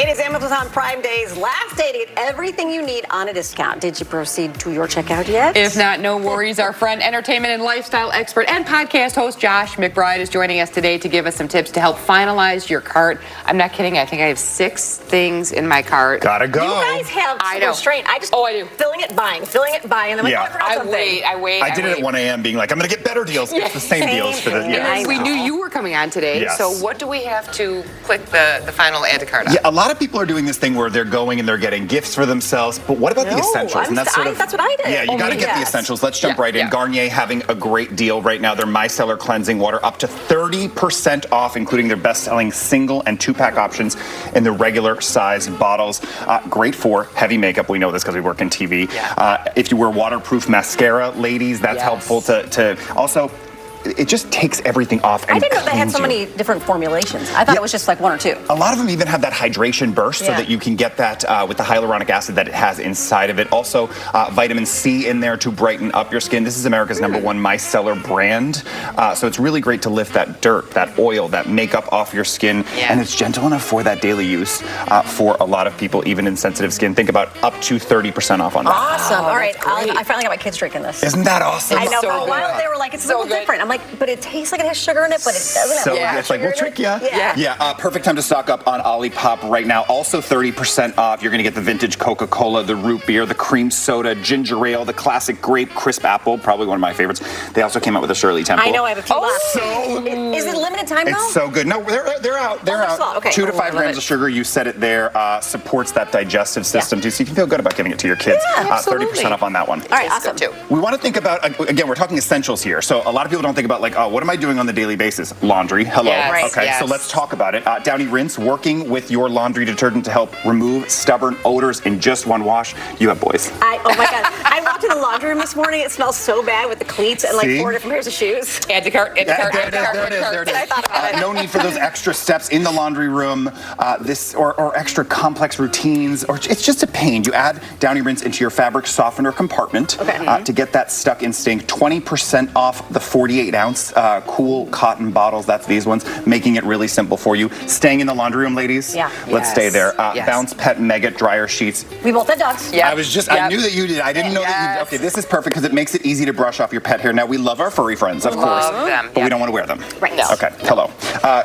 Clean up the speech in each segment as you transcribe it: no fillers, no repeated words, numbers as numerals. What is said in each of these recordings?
It is Amazon Prime Day's last day to get everything you need on a discount. Did you proceed to your checkout yet? If not, no worries. Our friend, entertainment and lifestyle expert and podcast host Josh McBride is joining us today to give us some tips to help finalize your cart. I'm not kidding. I think I have 6 things in my cart. Gotta go. You guys have restraint. I do. Filling it, buying. And then I wait. I did it at 1 a.m. being like, I'm going to get better deals. It's the same deals for the. And we knew you were coming on today. Yes. So what do we have to click the final add to cart on? Yeah, a lot of people are doing this thing where they're going and they're getting gifts for themselves. But what about the essentials? That's what I did. Yeah, you got to get the essentials. Let's jump right in. Garnier having a great deal right now. Their micellar cleansing water up to 30% off, including their best-selling single and 2-pack options in the regular size bottles. Great for heavy makeup. We know this because we work in TV. If you wear waterproof mascara, ladies, that's helpful to also. It just takes everything off and I didn't know they had so many different formulations. I thought it was just like 1 or 2. A lot of them even have that hydration burst so that you can get that with the hyaluronic acid that it has inside of it. Also, vitamin C in there to brighten up your skin. This is America's #1 micellar brand. So it's really great to lift that dirt, that oil, that makeup off your skin. And it's gentle enough for that daily use for a lot of people, even in sensitive skin. Think about up to 30% off on that. Awesome. All right. I finally got my kids drinking this. Isn't that awesome? I know. For a while, they were like, it's a little different. I'm like, but it tastes like it has sugar in it, but it doesn't have it's like, we'll trick you. Yeah. Perfect time to stock up on Olipop right now. Also 30% off. You're going to get the vintage Coca-Cola, the root beer, the cream soda, ginger ale, the classic grape, crisp apple, probably one of my favorites. They also came out with a Shirley Temple. I know, I have a few left. So is it limited time, though? It's so good. No, they're out. They're out. Okay. 2 to 5 grams of sugar, you said it there, supports that digestive system too, so you can feel good about giving it to your kids. 30% off on that one. All right, awesome. We want to think about, again, we're talking essentials here. So a lot of people don't think about like, oh, what am I doing on the daily basis? Laundry. Hello. So let's talk about it. Downy Rinse, working with your laundry detergent to help remove stubborn odors in just one wash. You have boys. Oh my God. I walked in the laundry room this morning. It smells so bad with the cleats and like 4 different pairs of shoes. Add to cart. There it is. I thought about it. No need for those extra steps in the laundry room, or extra complex routines, or it's just a pain. You add Downy Rinse into your fabric softener compartment to get that stuck in stink. 20% off the 48-ounce cool cotton bottles. That's these ones, making it really simple for you. Staying in the laundry room, ladies. Let's stay there. Bounce Pet Mega Dryer Sheets. We both had dogs. I knew that you did. I didn't know that you. Okay, this is perfect because it makes it easy to brush off your pet hair. Now we love our furry friends, of course, but we don't want to wear them. Right. No. Okay. Hello.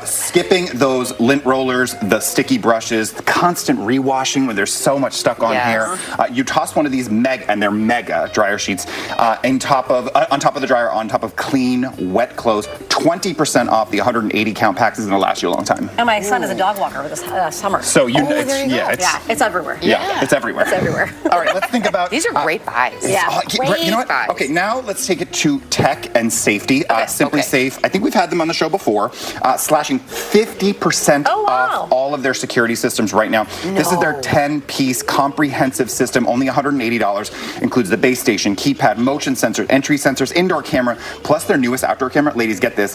Skipping those lint rollers, the sticky brushes, the constant rewashing when there's so much stuck on hair. You toss one of these mega dryer sheets on top of the dryer, on top of clean, wet clothes. 20% off the 180 count packs is going to last you a long time. And my son is a dog walker this summer. So it's everywhere. It's everywhere. It's everywhere. All right, let's think about. These are great buys. You know what? Okay, now let's take it to tech and safety. Simply Safe. I think we've had them on the show before. Slashing 50% off all of their security systems right now. This is their 10-piece comprehensive system. Only $180. Includes the base station, keypad, motion sensors, entry sensors, indoor camera, plus their newest outdoor camera. Ladies, get this.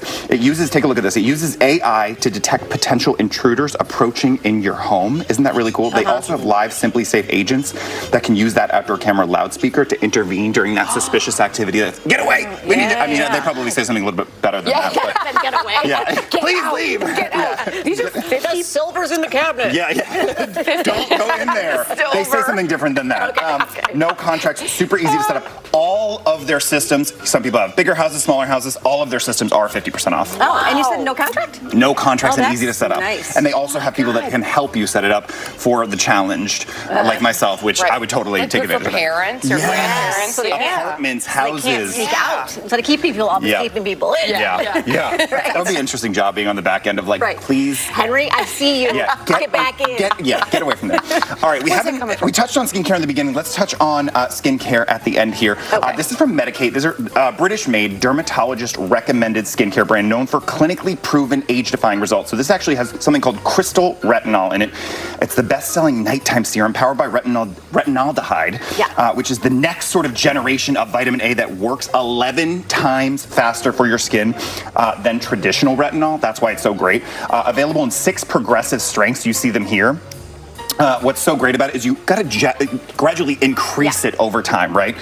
Take a look at this. It uses AI to detect potential intruders approaching in your home. Isn't that really cool? They also have live Simply Safe agents that can use that outdoor camera loudspeaker to intervene during that suspicious activity. Get away! They probably say something a little bit better than that. But, get away. Please leave. Get out. These are 50 silvers in the cabinet. Don't go in there. They say something different than that. No contracts. Super easy to set up. All of their systems. Some people have bigger houses, smaller houses. All of their systems are 50% off. And you said no contract? No contracts and easy to set up. Nice. And they also have people that can help you set it up for the challenged, like myself, which I would totally take advantage of. For parents or grandparents. Apartments, houses. They can't sneak out. Instead of keeping people in. That would be an interesting job being on the back end of please. Henry, I see you. Get back in. Get away from there. All right, we touched on skincare in the beginning. Let's touch on skincare at the end here. This is from Medik8. These are British-made, dermatologist-recommended skincare brand known for clinically proven age-defying results. So this actually has something called crystal retinol in it. It's the best-selling nighttime serum powered by retinaldehyde, which is the next sort of generation of vitamin A that works 11 times faster for your skin than traditional retinol. That's why it's so great. Available in 6 progressive strengths. You see them here. What's so great about it is you got to gradually increase it over time, right?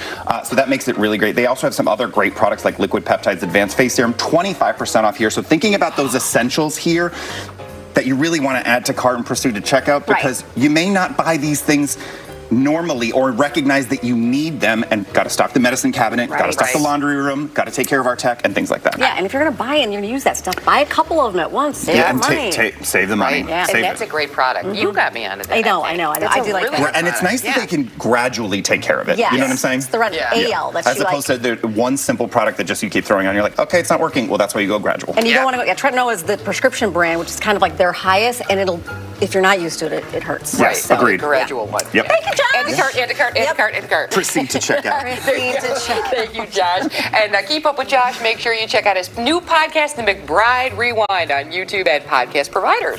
So that makes it really great. They also have some other great products like Liquid Peptides Advanced Face Serum, 25% off here. So thinking about those essentials here, that you really want to add to cart and proceed to checkout, because you may not buy these things normally or recognize that you need them, and got to stock the medicine cabinet, got to stock the laundry room, got to take care of our tech and things like that. Yeah, and if you're going to buy it and you're going to use that stuff, buy a couple of them at once. Save and money. save the money. Yeah. Save and that's a great product. You got me onto that. I know. That's I a do like really that. good And it's nice that they can gradually take care of it. You know what I'm saying? It's the red AL that As you opposed to the one simple product that just you keep throwing on. You're like, okay, it's not working. Well, that's why you go gradual. And you don't want to go. Tretinoin is the prescription brand, which is kind of like their highest, and it'll, if you're not used to it, it hurts. Yes, So, agreed. The gradual one. Yep. Thank you, Josh. And the cart, and the cart, and the cart, and the cart. Proceed to checkout. Proceed to check. Thank you, Josh. And keep up with Josh. Make sure you check out his new podcast, The McBride Rewind, on YouTube and podcast providers.